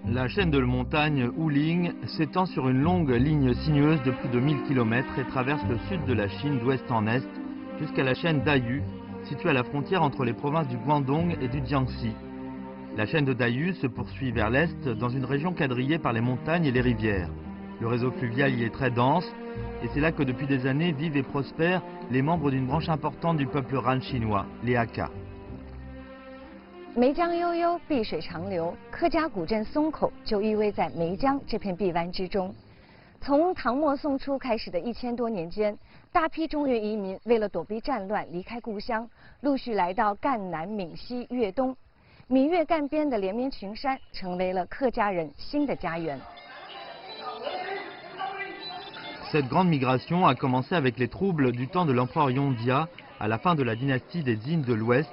La chaîne de montagne Wuling s'étend sur une longue ligne sinueuse de plus de 1000 km et traverse le sud de la Chine d'ouest en est jusqu'à la chaîne Dayu, située à la frontière entre les provinces du Guangdong et du Jiangxi. La chaîne de Dayu se poursuit vers l'est dans une région quadrillée par les montagnes et les rivières. Le réseau fluvial y est très dense et c'est là que depuis des années vivent et prospèrent les membres d'une branche importante du peuple Han chinois, les Hakka. 湄江悠悠，碧水长流，客家古镇松口就依偎在湄江这片碧湾之中。从唐末宋初开始的1000多年间，大批中原移民为了躲避战乱离开故乡，陆续来到赣南、闽西、粤东。闽粤赣边的连绵群山成为了客家人新的家园。Cette grande migration a commencé avec les troubles du temps de l'empereur Yondia à la fin de la dynastie des Jin de l'Ouest.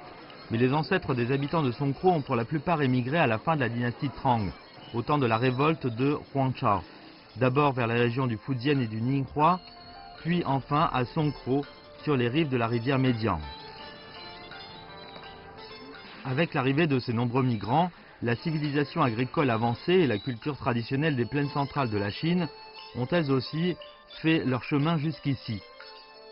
Mais les ancêtres des habitants de Songkro ont pour la plupart émigré à la fin de la dynastie Trang, au temps de la révolte de Huangchao. D'abord vers la région du Fujian et du Ningxia, puis enfin à Songkro, sur les rives de la rivière Médiang. Avec l'arrivée de ces nombreux migrants, la civilisation agricole avancée et la culture traditionnelle des plaines centrales de la Chine ont elles aussi fait leur chemin jusqu'ici.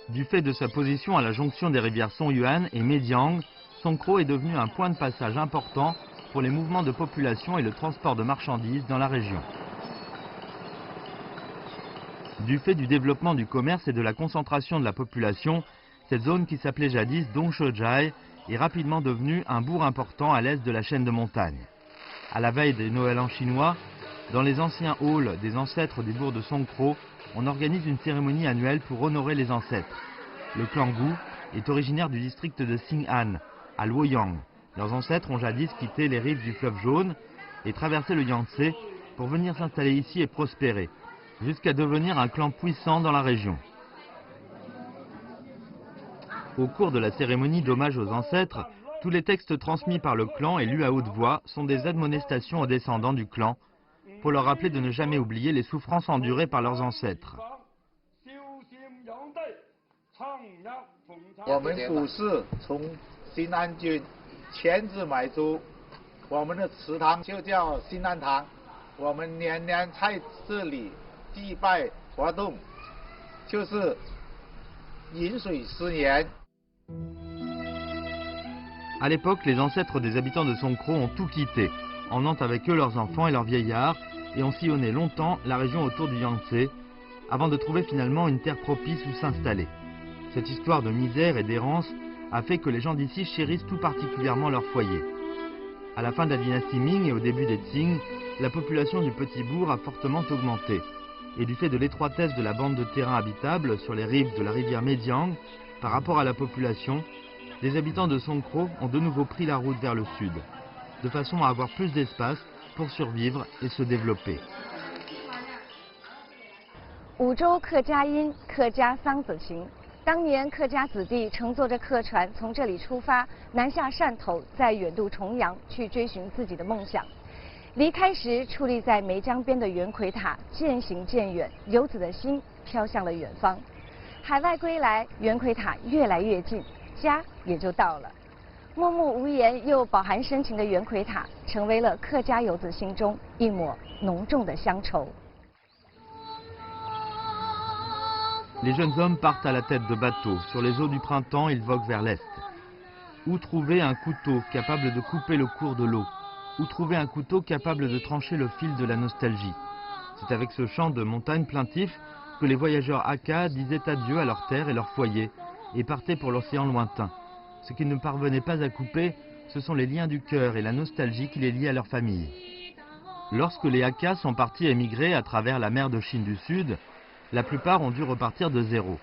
Du fait de sa position à la jonction des rivières Songyuan et Médiang, Songkro est devenu un point de passage important pour les mouvements de population et le transport de marchandises dans la région. Du fait du développement du commerce et de la concentration de la population, cette zone qui s'appelait jadis Dongshojai est rapidement devenue un bourg important à l'est de la chaîne de montagnes. À la veille des Noël An chinois, dans les anciens halls des ancêtres des bourgs de Songkro, on organise une cérémonie annuelle pour honorer les ancêtres. Le clan Gu est originaire du district de Xing'an, à Luoyang. Leurs ancêtres ont jadis quitté les rives du fleuve Jaune et traversé le Yangtze pour venir s'installer ici et prospérer, jusqu'à devenir un clan puissant dans la région. Au cours de la cérémonie d'hommage aux ancêtres, tous les textes transmis par le clan et lus à haute voix sont des admonestations aux descendants du clan pour leur rappeler de ne jamais oublier les souffrances endurées par leurs ancêtres. 我们古时从新安郡迁至买租，我们的祠堂就叫新安堂。我们年年在这里祭拜活动，就是饮水思源。 À l'époque, les ancêtres des habitants de Songkro ont tout quitté, emmenant avec eux leurs enfants et leurs vieillards, et ont sillonné longtemps la région autour du Yangtze, avant de trouver finalement une terre propice où s'installer. Cette histoire de misère et d'errance a fait que les gens d'ici chérissent tout particulièrement leur foyer. À la fin de la dynastie Ming et au début des Qing, la population du petit bourg a fortement augmenté. Et du fait de l'étroitesse de la bande de terrain habitable sur les rives de la rivière Médiang, par rapport à la population, les habitants de Songkro ont de nouveau pris la route vers le sud. de façon à avoir plus d'espace pour survivre et se développer. 五洲客家音客家桑子情，当年客家子弟乘坐着客船从这里出发，南下汕头，再远渡重洋去追寻自己的梦想。离开时，矗立在湄江边的圆奎塔渐行渐远，游子的心飘向了远方。海外归来，圆奎塔越来越近，家也就到了。默默无言又饱含深情的圆奎塔，成为了客家游子心中一抹浓重的乡愁。 Les jeunes hommes partent à la tête de bateaux. Sur les eaux du printemps, ils voguent vers l'est. Où trouver un couteau capable de couper le cours de l'eau? Où trouver un couteau capable de trancher le fil de la nostalgie? C'est avec ce chant de montagne plaintif que les voyageurs Aka disaient adieu à leur terre et leur foyer et partaient pour l'océan lointain. Ce qu'ils ne parvenaient pas à couper, ce sont les liens du cœur et la nostalgie qui les lient à leur famille. Lorsque les Aka sont partis émigrer à travers la mer de Chine du Sud, la plupart ont dû repartir de zéro.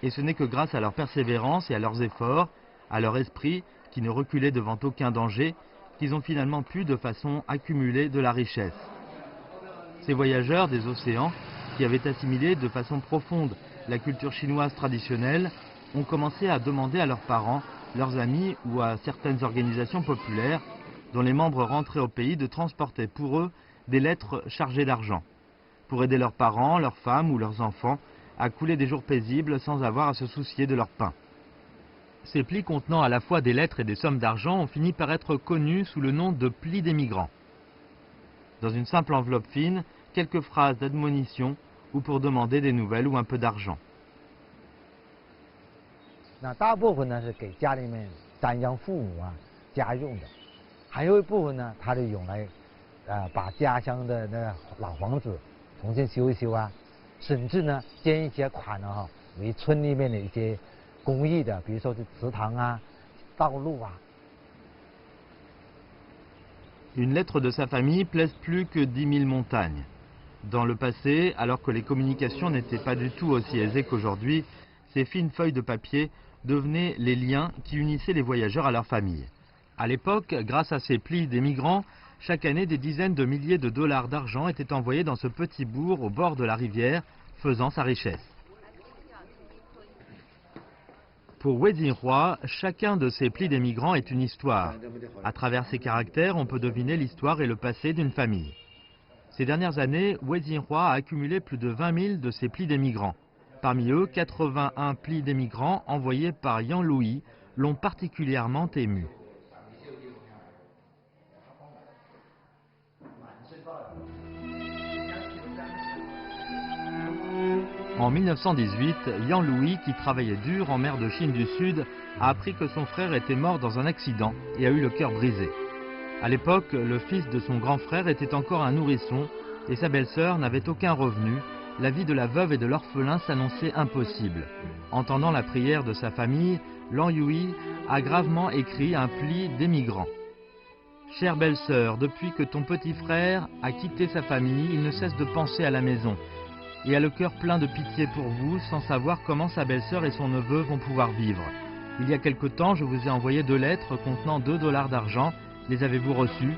Et ce n'est que grâce à leur persévérance et à leurs efforts, à leur esprit qui ne reculait devant aucun danger, qu'ils ont finalement pu de façon accumuler de la richesse. Ces voyageurs des océans, qui avaient assimilé de façon profonde la culture chinoise traditionnelle, ont commencé à demander à leurs parents, leurs amis ou à certaines organisations populaires, dont les membres rentraient au pays, de transporter pour eux des lettres chargées d'argent, pour aider leurs parents, leurs femmes ou leurs enfants à couler des jours paisibles sans avoir à se soucier de leur pain. Ces plis contenant à la fois des lettres et des sommes d'argent ont fini par être connus sous le nom de plis des migrants. Dans une simple enveloppe fine, quelques phrases d'admonition ou pour demander des nouvelles ou un peu d'argent. 那大部分呢是给家里面赡养父母啊家用的，还有一部分呢，它是用来把家乡的那老房子 重新修一修啊，甚至呢捐一些款呢为村里面的一些公益的，比如说是祠堂啊、道路啊。Une lettre de sa famille pèse plus que 10 000 montagnes. Dans le passé, alors que les communications n'étaient pas du tout aussi aisées qu'aujourd'hui, ces fines feuilles de papier devenaient les liens qui unissaient les voyageurs à leur famille. À l'époque, grâce à ces plis des migrants, chaque année, des dizaines de milliers de dollars d'argent étaient envoyés dans ce petit bourg au bord de la rivière, faisant sa richesse. Pour Wedzin-Hua, chacun de ces plis des migrants est une histoire. À travers ces caractères, on peut deviner l'histoire et le passé d'une famille. Ces dernières années, Wedzin-Hua a accumulé plus de 20 000 de ces plis des migrants. Parmi eux, 81 plis des migrants envoyés par Yang Louis l'ont particulièrement ému. En 1918, Yang Louis, qui travaillait dur en mer de Chine du Sud, a appris que son frère était mort dans un accident et a eu le cœur brisé. À l'époque, le fils de son grand frère était encore un nourrisson et sa belle-sœur n'avait aucun revenu. La vie de la veuve et de l'orphelin s'annonçait impossible. Entendant la prière de sa famille, Yang Louis a gravement écrit un pli des migrants. « Chère belle-sœur, depuis que ton petit frère a quitté sa famille, il ne cesse de penser à la maison et a le cœur plein de pitié pour vous, sans savoir comment sa belle-sœur et son neveu vont pouvoir vivre. Il y a quelque temps, je vous ai envoyé 2 lettres contenant 2 dollars d'argent. Les avez-vous reçues?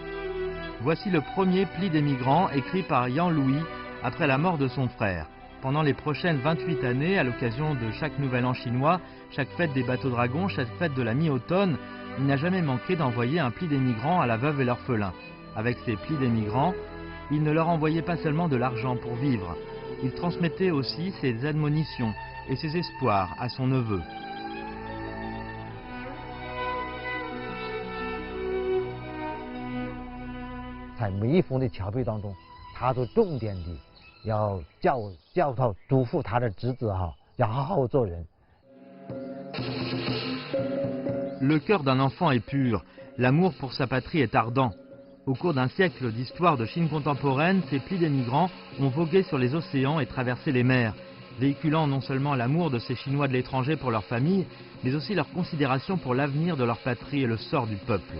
Voici le premier pli des migrants écrit par Yang Louis après la mort de son frère. Pendant les prochaines 28 années, à l'occasion de chaque nouvel an chinois, chaque fête des bateaux dragons, chaque fête de la mi-automne, il n'a jamais manqué d'envoyer un pli des migrants à la veuve et l'orphelin. Avec ces plis des migrants, il ne leur envoyait pas seulement de l'argent pour vivre. Il transmettait aussi ses admonitions et ses espoirs à son neveu. 在每一封的侨票当中，他都重点的要教导嘱咐他的侄子要好好做人。 Le cœur d'un enfant est pur, l'amour pour sa patrie est ardent. Au cours d'un siècle d'histoire de Chine contemporaine, ces plis des migrants ont vogué sur les océans et traversé les mers, véhiculant non seulement l'amour de ces Chinois de l'étranger pour leur famille, mais aussi leur considération pour l'avenir de leur patrie et le sort du peuple.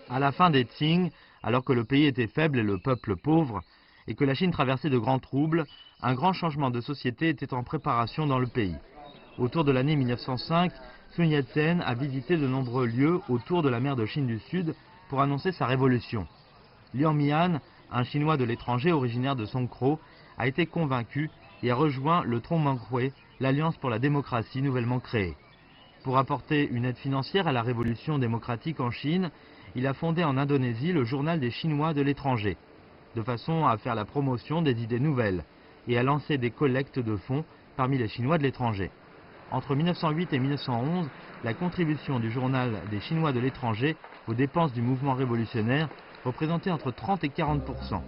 À la fin des Qing, alors que le pays était faible et le peuple pauvre, et que la Chine traversait de grands troubles, un grand changement de société était en préparation dans le pays. Autour de l'année 1905, Sun Yat-sen a visité de nombreux lieux autour de la mer de Chine du Sud pour annoncer sa révolution. Liang Mian, un Chinois de l'étranger originaire de Songkro, a été convaincu et a rejoint le Trongmenghui, l'Alliance pour la démocratie nouvellement créée. Pour apporter une aide financière à la révolution démocratique en Chine, il a fondé en Indonésie le journal des Chinois de l'étranger, de façon à faire la promotion des idées nouvelles et à lancer des collectes de fonds parmi les Chinois de l'étranger. Entre 1908 et 1911, la contribution du journal des Chinois de l'étranger aux dépenses du mouvement révolutionnaire représentait entre 30 et 40%.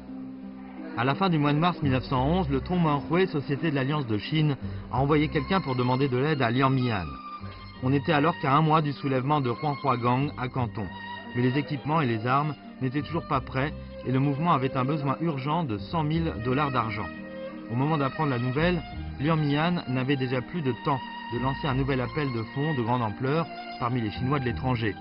À la fin du mois de mars 1911, le Trongmenghui, société de l'Alliance de Chine, a envoyé quelqu'un pour demander de l'aide à Liang Mian. On était alors qu'à un mois du soulèvement de Huanghua-gang à Canton. Mais les équipements et les armes n'étaient toujours pas prêts et le mouvement avait un besoin urgent de $100 000 d'argent. Au moment d'apprendre la nouvelle, Liang Mian n'avait déjà plus de temps de lancer un nouvel appel de fonds de grande ampleur parmi les Chinois de l'étranger.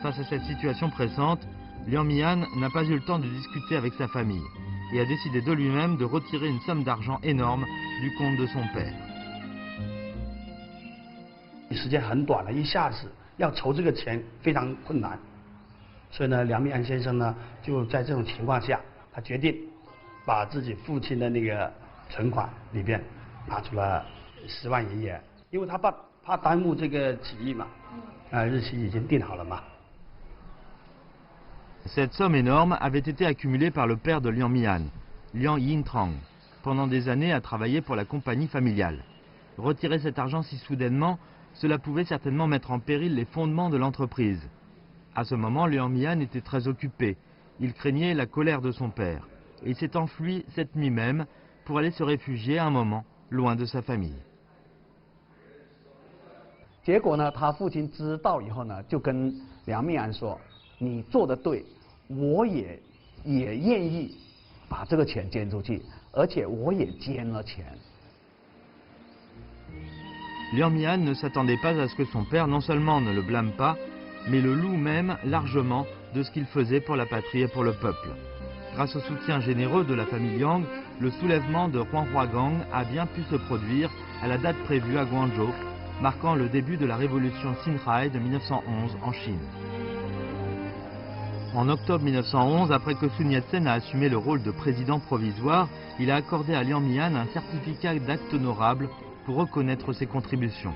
Face à cette situation pressante, Liang Mian n'a pas eu le temps de discuter avec sa famille et a décidé de lui-même de retirer une somme d'argent énorme du compte de son père. 时间很短了，一下子要筹这个钱非常困难，所以呢，梁密安先生呢就在这种情况下，他决定把自己父亲的那个存款里边拿出了10万银元，因为他怕耽误这个起义嘛，日期已经定好了嘛。 Cette somme énorme avait été accumulée par le père de Liang Mian, Liang Yintrang, pendant des années à travailler pour la compagnie familiale. Retirer cet argent si soudainement, cela pouvait certainement mettre en péril les fondements de l'entreprise. À ce moment, Liang Mian était très occupé. Il craignait la colère de son père. Et il s'est enfui cette nuit même pour aller se réfugier un moment loin de sa famille. 结果呢，他父亲知道以后呢，就跟梁密安说：“你做得对，我也愿意把这个钱捐出去，而且我也捐了钱。” Liang Mian ne s'attendait pas à ce que son père non seulement ne le blâme pas, mais le loue même largement de ce qu'il faisait pour la patrie et pour le peuple. Grâce au soutien généreux de la famille Liang, le soulèvement de Huanghua-gang a bien pu se produire à la date prévue à Guangzhou, marquant le début de la révolution Xinhai de 1911 en Chine. En octobre 1911, après que Sun Yat-sen a assumé le rôle de président provisoire, il a accordé à Liang Mian un certificat d'acte honorable pour reconnaître ses contributions.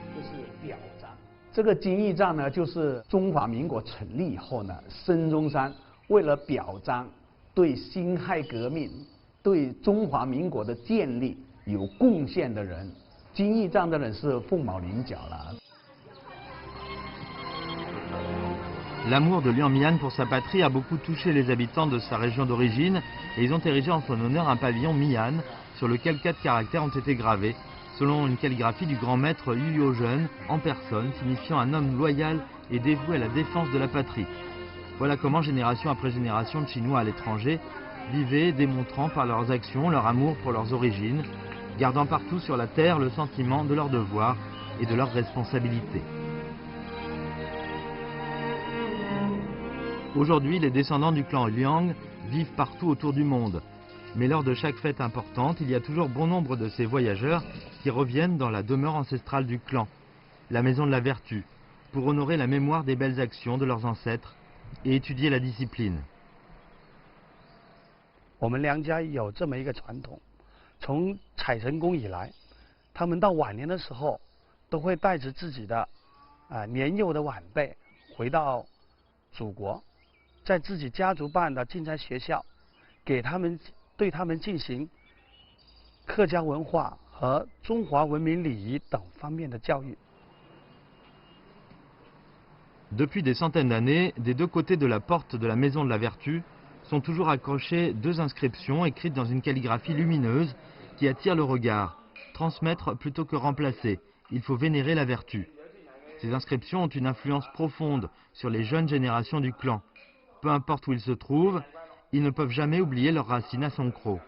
这个金义章呢，就是中华民国成立以后呢，孙中山为了表彰对辛亥革命、对中华民国的建立有贡献的人，金义章的人是凤毛麟角了。 L'amour de Liang Mian pour sa patrie a beaucoup touché les habitants de sa région d'origine et ils ont érigé en son honneur un pavillon Mian sur lequel 4 caractères ont été gravés, selon une calligraphie du grand maître Yu Yo-jeune en personne, signifiant un homme loyal et dévoué à la défense de la patrie. Voilà comment génération après génération de Chinois à l'étranger vivaient, démontrant par leurs actions leur amour pour leurs origines, gardant partout sur la terre le sentiment de leur devoir et de leur responsabilité. Aujourd'hui, les descendants du clan Liang vivent partout autour du monde. Mais lors de chaque fête importante, il y a toujours bon nombre de ces voyageurs qui reviennent dans la demeure ancestrale du clan, la maison de la vertu, pour honorer la mémoire des belles actions de leurs ancêtres et étudier la discipline. 我们梁家有这么一个传统，从采成功以来，他们到晚年的时候，都会带着自己的年幼的晚辈回到祖国，在自己家族办的进山学校，对他们进行客家文化和中华文明礼仪等方面的教育。 Depuis des centaines d'années, des deux côtés de la porte de la maison de la vertu sont toujours accrochées 2 inscriptions écrites dans une calligraphie lumineuse qui attire le regard. Transmettre plutôt que remplacer, il faut vénérer la vertu. Ces inscriptions ont une influence profonde sur les jeunes générations du clan. Peu importe où ils se trouvent, ils ne peuvent jamais oublier leurs racines à Songkro.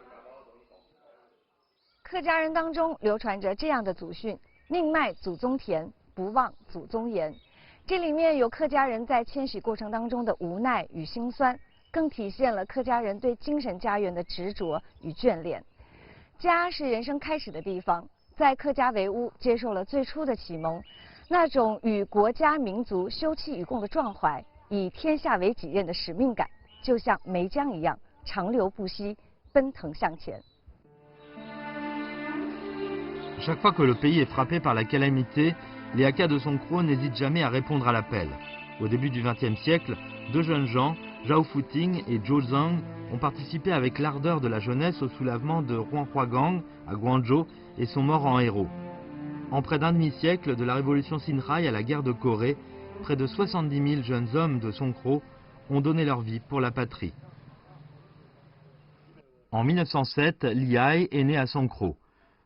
客家人当中流传着这样的祖训：宁卖祖宗田，不忘祖宗言。这里面有客家人在迁徙过程当中的无奈与辛酸，更体现了客家人对精神家园的执着与眷恋。家是人生开始的地方，在客家围屋接受了最初的启蒙，那种与国家民族休戚与共的壮怀，以天下为己任的使命感，就像梅江一样长流不息，奔腾向前。 Chaque fois que le pays est frappé par la calamité, les Hakka de Songkro n'hésitent jamais à répondre à l'appel. Au début du XXe siècle, deux jeunes gens, Zhao Futing et Zhou Zhang, ont participé avec l'ardeur de la jeunesse au soulèvement de Huanghuagang à Guangzhou et sont morts en héros. En près d'un demi-siècle, de la révolution Xinhai à la guerre de Corée, près de 70 000 jeunes hommes de Songkro ont donné leur vie pour la patrie. En 1907, Li Hai est né à Songkro.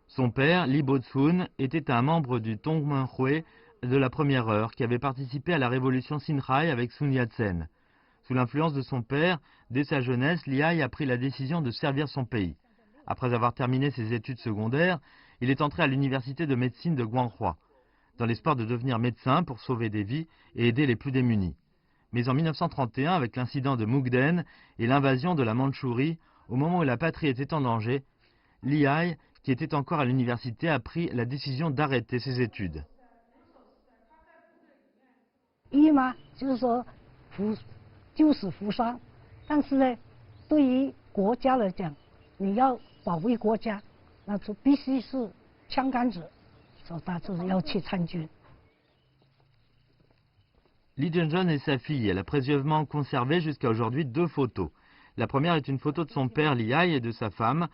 Son père, Li Bo-tsun, était un membre du Tongmenghui de la première heure qui avait participé à la révolution Xinhai avec Sun Yat-sen. Sous l'influence de son père, dès sa jeunesse, Li Hai a pris la décision de servir son pays. Après avoir terminé ses études secondaires, il est entré à l'université de médecine de Guanghua, dans l'espoir de devenir médecin pour sauver des vies et aider les plus démunis. Mais en 1931, avec l'incident de Mukden et l'invasion de la Mandchourie, au moment où la patrie était en danger, Li Hai, qui était encore à l'université, a pris la décision d'arrêter ses études. 一嘛，就是说救死扶伤，但是呢，对于国家来讲，你要保卫国家，那就必须是枪杆子，所以他就是要去参军。 Li Zhenzhen et sa fille, elle a précieusement conservé jusqu'à aujourd'hui deux photos. La première est une photo de son père Li Hai et de sa femme,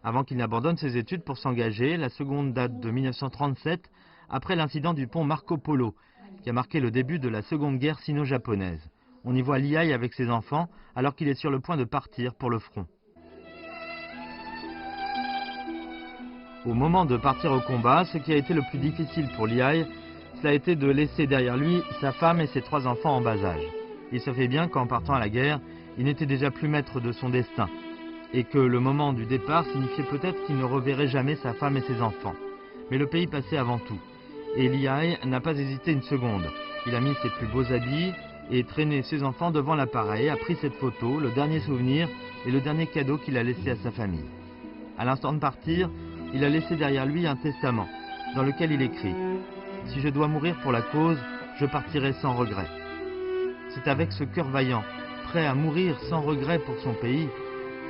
avant qu'il n'abandonne ses études pour s'engager. La seconde date de 1937, après l'incident du pont Marco Polo, qui a marqué le début de la seconde guerre sino-japonaise. On y voit Li Hai avec ses enfants, alors qu'il est sur le point de partir pour le front. Au moment de partir au combat, ce qui a été le plus difficile pour Li Hai, cela a été de laisser derrière lui sa femme et ses trois enfants en bas âge. Il se fait bien qu'en partant à la guerre, il n'était déjà plus maître de son destin, et que le moment du départ signifiait peut-être qu'il ne reverrait jamais sa femme et ses enfants. Mais le pays passait avant tout, et Li Hai n'a pas hésité une seconde. Il a mis ses plus beaux habits et traîné ses enfants devant l'appareil, a pris cette photo, le dernier souvenir et le dernier cadeau qu'il a laissé à sa famille. À l'instant de partir, il a laissé derrière lui un testament, dans lequel il écrit « Si je dois mourir pour la cause, je partirai sans regret ». C'est avec ce cœur vaillant, prêt à mourir sans regret pour son pays,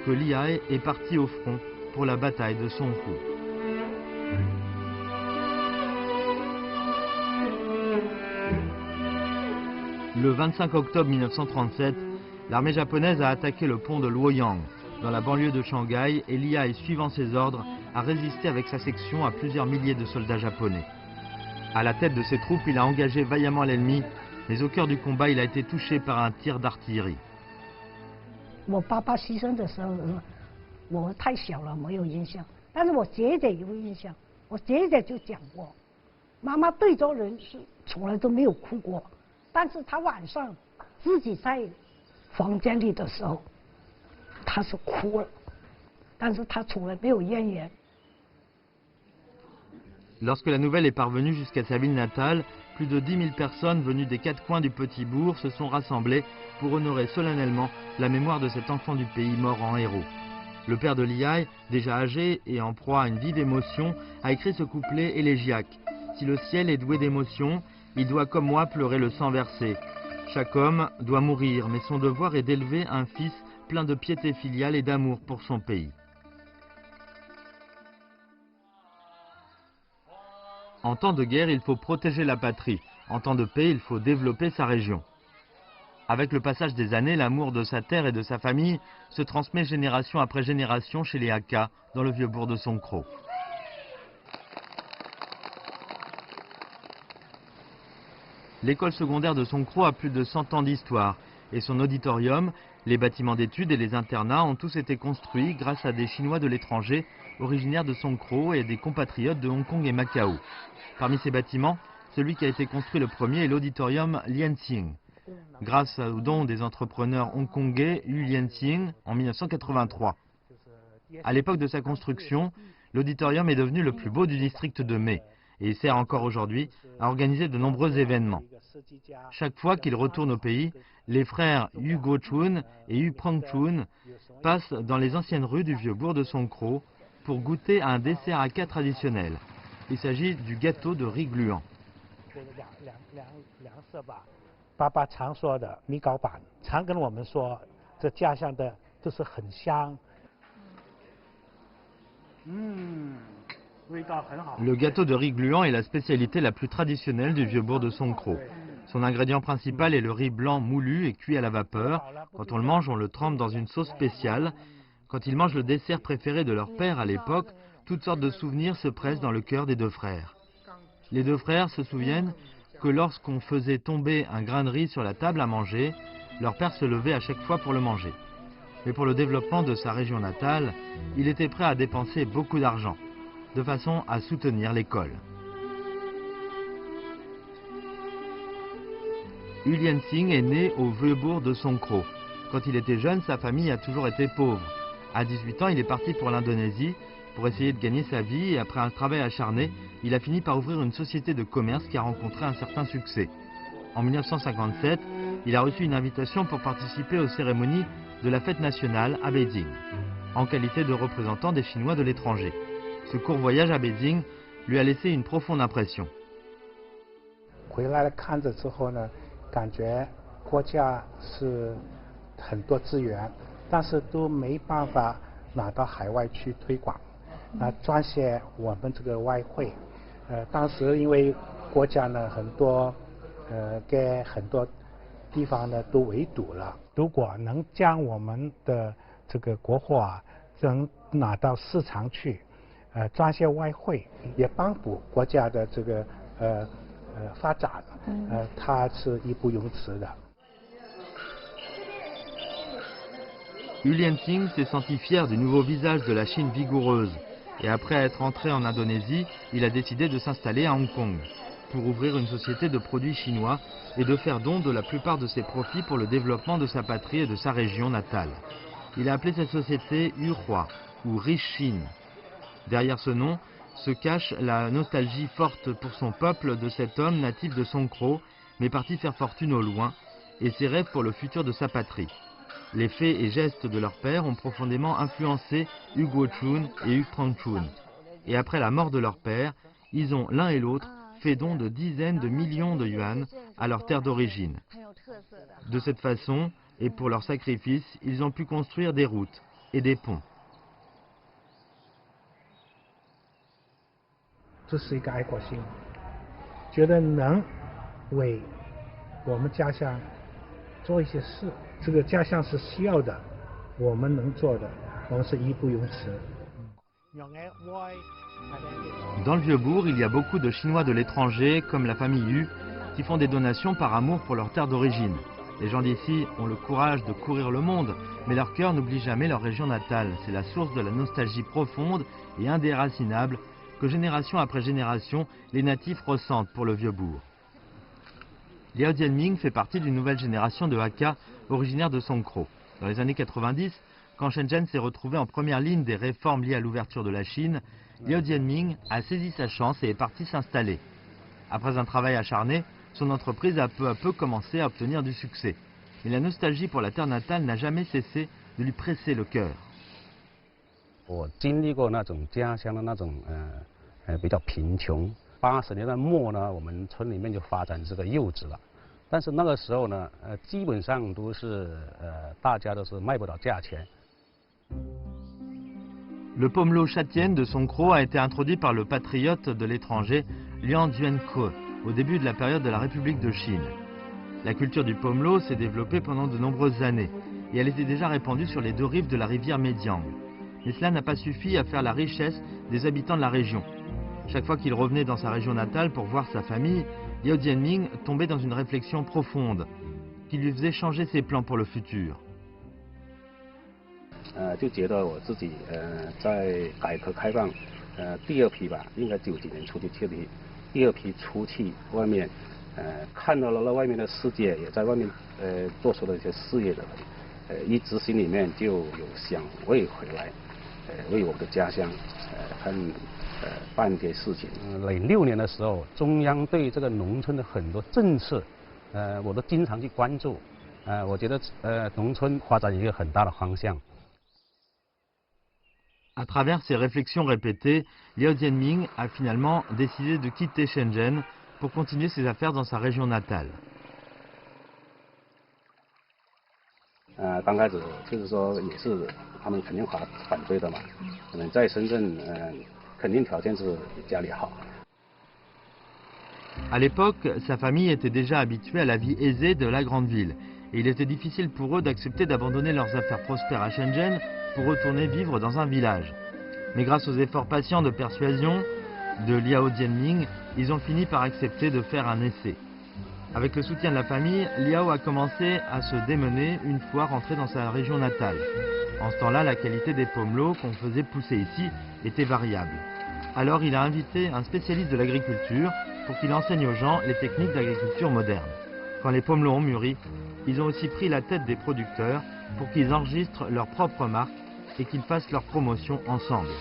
que Li Hai est parti au front pour la bataille de Songkru. Le 25 octobre 1937, l'armée japonaise a attaqué le pont de Luoyang, dans la banlieue de Shanghai, et Li Hai, suivant ses ordres, a résisté avec sa section à plusieurs milliers de soldats japonais. À la tête de ses troupes, il a engagé vaillamment l'ennemi, mais au cœur du combat, il a été touché par un tir d'artillerie. 我爸爸牺牲的时候，我太小了，没有印象。但是我姐姐有印象，我姐姐就讲过，妈妈对着人是从来都没有哭过，但是她晚上自己在房间里的时候，她是哭了，但是她从来没有怨言。 Lorsque la nouvelle est parvenue jusqu'à sa ville natale, plus de 10 000 personnes venues des quatre coins du petit bourg se sont rassemblées pour honorer solennellement la mémoire de cet enfant du pays mort en héros. Le père de Li Hai, déjà âgé et en proie à une vive émotion, a écrit ce couplet élégiaque. « Si le ciel est doué d'émotion, il doit comme moi pleurer le sang versé. Chaque homme doit mourir, mais son devoir est d'élever un fils plein de piété filiale et d'amour pour son pays. » En temps de guerre, il faut protéger la patrie. En temps de paix, il faut développer sa région. Avec le passage des années, l'amour de sa terre et de sa famille se transmet génération après génération chez les Hakka, dans le vieux bourg de Songkro. L'école secondaire de Songkro a plus de 100 ans d'histoire, et son auditorium, les bâtiments d'études et les internats ont tous été construits grâce à des Chinois de l'étranger, originaires de Songkro et des compatriotes de Hong Kong et Macao. Parmi ces bâtiments, celui qui a été construit le premier est l'auditorium Lianxing, grâce aux dons des entrepreneurs hongkongais Yu Lianxing en 1983. À l'époque de sa construction, l'auditorium est devenu le plus beau du district de Mai et il sert encore aujourd'hui à organiser de nombreux événements. Chaque fois qu'ils retournent au pays, les frères Yu Go-chun et Yu Prang-chun passent dans les anciennes rues du vieux bourg de Songkro pour goûter à un dessert Hakka traditionnel. Il s'agit du gâteau de riz gluant. 这个粮食吧。爸爸常说的米糕板，常跟我们说，这家乡的都是很香。味道很好。Le gâteau de riz gluant est la spécialité la plus traditionnelle du Vieux-Bourg de Songkro. Son ingrédient principal est le riz blanc moulu et cuit à la vapeur. Quand on le mange, on le trempe dans une sauce spéciale. Quand ils mangent le dessert préféré de leur père à l'époque, toutes sortes de souvenirs se pressent dans le cœur des deux frères. Les deux frères se souviennent que lorsqu'on faisait tomber un grain de riz sur la table à manger, leur père se levait à chaque fois pour le manger. Mais pour le développement de sa région natale, il était prêt à dépenser beaucoup d'argent, de façon à soutenir l'école. Ulien Singh est né au Vieux-Bourg de Songkro. Quand il était jeune, sa famille a toujours été pauvre. À 18 ans, il est parti pour l'Indonésie pour essayer de gagner sa vie et après un travail acharné, il a fini par ouvrir une société de commerce qui a rencontré un certain succès. En 1957, il a reçu une invitation pour participer aux cérémonies de la fête nationale à Beijing, en qualité de représentant des Chinois de l'étranger. Ce court voyage à Beijing lui a laissé une profonde impression. 回来看着之后呢，感觉国家是很多资源，但是都没办法拿到海外去推广。撰写我们这个外汇，当时因为国家呢很多，给很多地方呢都围堵了。如果能将我们的这个国货啊，能拿到市场去，撰写外汇，也帮补国家的这个发展，它是义不容辞的。Ulien Singh s'est senti fier du nouveau visage de la Chine vigoureuse. Et après être entré en Indonésie, il a décidé de s'installer à Hong Kong pour ouvrir une société de produits chinois et de faire don de la plupart de ses profits pour le développement de sa patrie et de sa région natale. Il a appelé cette société Yuhua ou Riche Chine. Derrière ce nom se cache la nostalgie forte pour son peuple de cet homme natif de Songkro, mais parti faire fortune au loin, et ses rêves pour le futur de sa patrie. Les faits et gestes de leur père ont profondément influencé Hu Guochun et Hu Trangchun. Et après la mort de leur père, ils ont l'un et l'autre fait don de dizaines de millions de yuan à leur terre d'origine. De cette façon, et pour leur sacrifice, ils ont pu construire des routes et des ponts. 这是一个爱国心，觉得能为我们家乡做一些事，这个家乡是需要的，我们能做的，我们是义不容辞。Dans le Vieux-Bourg, il y a beaucoup de Chinois de l'étranger, comme la famille Hu, qui font des donations par amour pour leur terre d'origine. Les gens d'ici ont le courage de courir le monde, mais leur cœur n'oublie jamais leur région natale. C'est la source de la nostalgie profonde et indéracinable que génération après génération, les natifs ressentent pour le Vieux-Bourg. Liao Jianming fait partie d'une nouvelle génération de Hakka originaires de Songkro. Dans les années 90, quand Shenzhen s'est retrouvé en première ligne des réformes liées à l'ouverture de la Chine, Liao Jianming a saisi sa chance et est parti s'installer. Après un travail acharné, son entreprise a peu à peu commencé à obtenir du succès. Mais la nostalgie pour la terre natale n'a jamais cessé de lui presser le cœur. 我经历过那种家乡的那种比较贫穷。80年代末呢，我们村里面就发展这个柚子了，但是那个时候呢，基本上都是大家都是卖不到价钱。Le pomelo châtienne de Songkro a été introduit par le patriote de l'étranger Liang Juanke au début de la période de la République de Chine. La culture du pomelo s'est développée pendant de nombreuses années et elle était déjà répandue sur les deux rives de la rivière Médiang. Mais cela n'a pas suffi à faire la richesse des habitants de la région. Chaque fois qu'il revenait dans sa région natale pour voir sa famille, Liao Jianming tombait dans une réflexion profonde qui lui faisait changer ses plans pour le futur. 就觉得我自己在改革开放第二批吧，应该90年出去第二批出去外面看到了那外面的世界，也在外面做出了一些事业的人，一直心里面就有想为回来为我的家乡办一些事情。06年的时候，中央对这个农村的很多政策我都经常去关注，我觉得农村发展一个很大的方向。 À travers ces réflexions répétées, Liao Jianming a finalement décidé de quitter Shenzhen pour continuer ses affaires dans sa région natale. 刚开始就是说也是他们肯定反对的嘛，在深圳肯定条件是比家里好。 À l'époque, sa famille était déjà habituée à la vie aisée de la grande ville, et il était difficile pour eux d'accepter d'abandonner leurs affaires prospères à Shenzhen pour retourner vivre dans un village. Mais grâce aux efforts patients de persuasion de Liao Jianming, ils ont fini par accepter de faire un essai. Avec le soutien de la famille, Liao a commencé à se démener une fois rentré dans sa région natale. En ce temps-là, la qualité des pommelots qu'on faisait pousser ici était variable. Alors il a invité un spécialiste de l'agriculture pour qu'il enseigne aux gens les techniques d'agriculture moderne. Quand les pommelots ont mûri, ils ont aussi pris la tête des producteurs pour qu'ils enregistrent leur propre marque et qu'ils fassent leur promotion ensemble.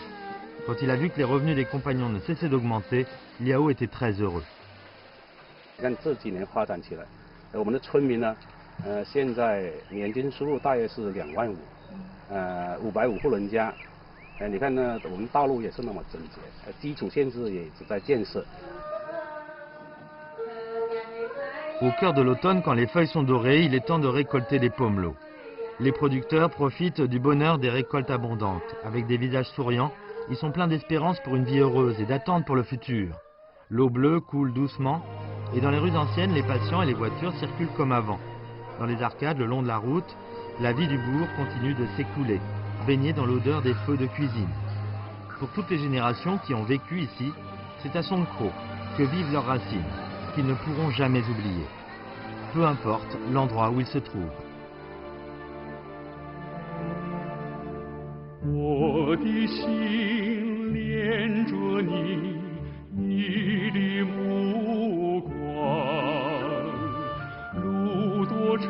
Quand il a vu que les revenus des compagnons ne cessaient d'augmenter, Liao était très heureux. 看这几年发展起来，我们的村民呢，现在年均收入大约是2万5，550户人家，你看呢，我们道路也是那么整洁，基础建设也一直在建设。 Au cœur de l'automne, quand les feuilles sont dorées, il est temps de récolter les pommelots. Les producteurs profitent du bonheur des récoltes abondantes. Avec des visages souriants, ils sont pleins d'espérance pour une vie heureuse et d'attente pour le futur. L'eau bleue coule doucement et dans les rues anciennes, les patients et les voitures circulent comme avant. Dans les arcades, le long de la route, la vie du bourg continue de s'écouler, baignée dans l'odeur des feux de cuisine. Pour toutes les générations qui ont vécu ici, c'est à Songkro que vivent leurs racines, qu'ils ne pourront jamais oublier. Peu importe l'endroit où ils se trouvent. 我的心连着你，你的目光，路多长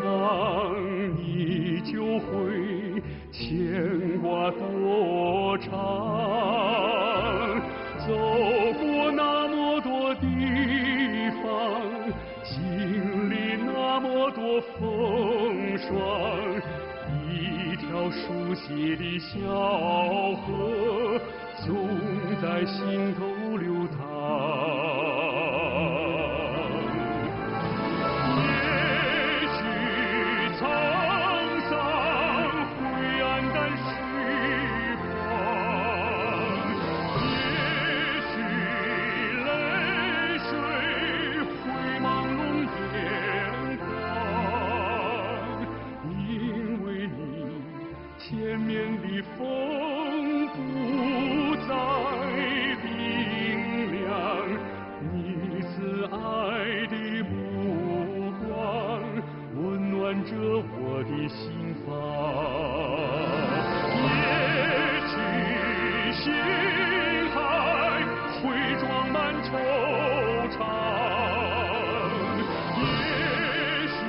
你就会牵挂多长，走过那么多地方，经历那么多风霜。 一条书写的小河，总在心头流淌。也许沧桑会黯淡时光，也许泪水会朦胧眼眶。 前面的风不再冰凉，你慈爱的目光温暖着我的心房。也许心海会装满惆怅，也许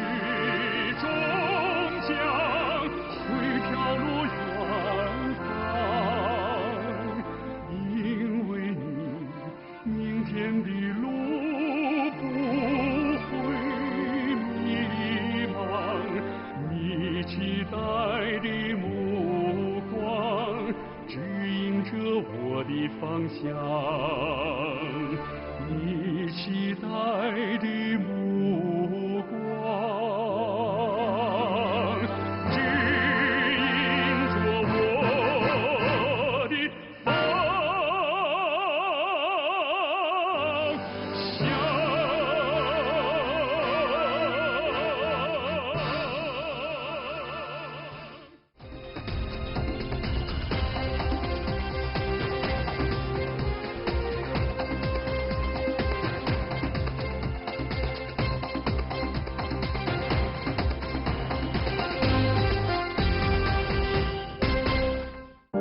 终将。 飘落远方，因为你，明天的路不会迷茫。你期待的目光指引着我的方向。你期待的目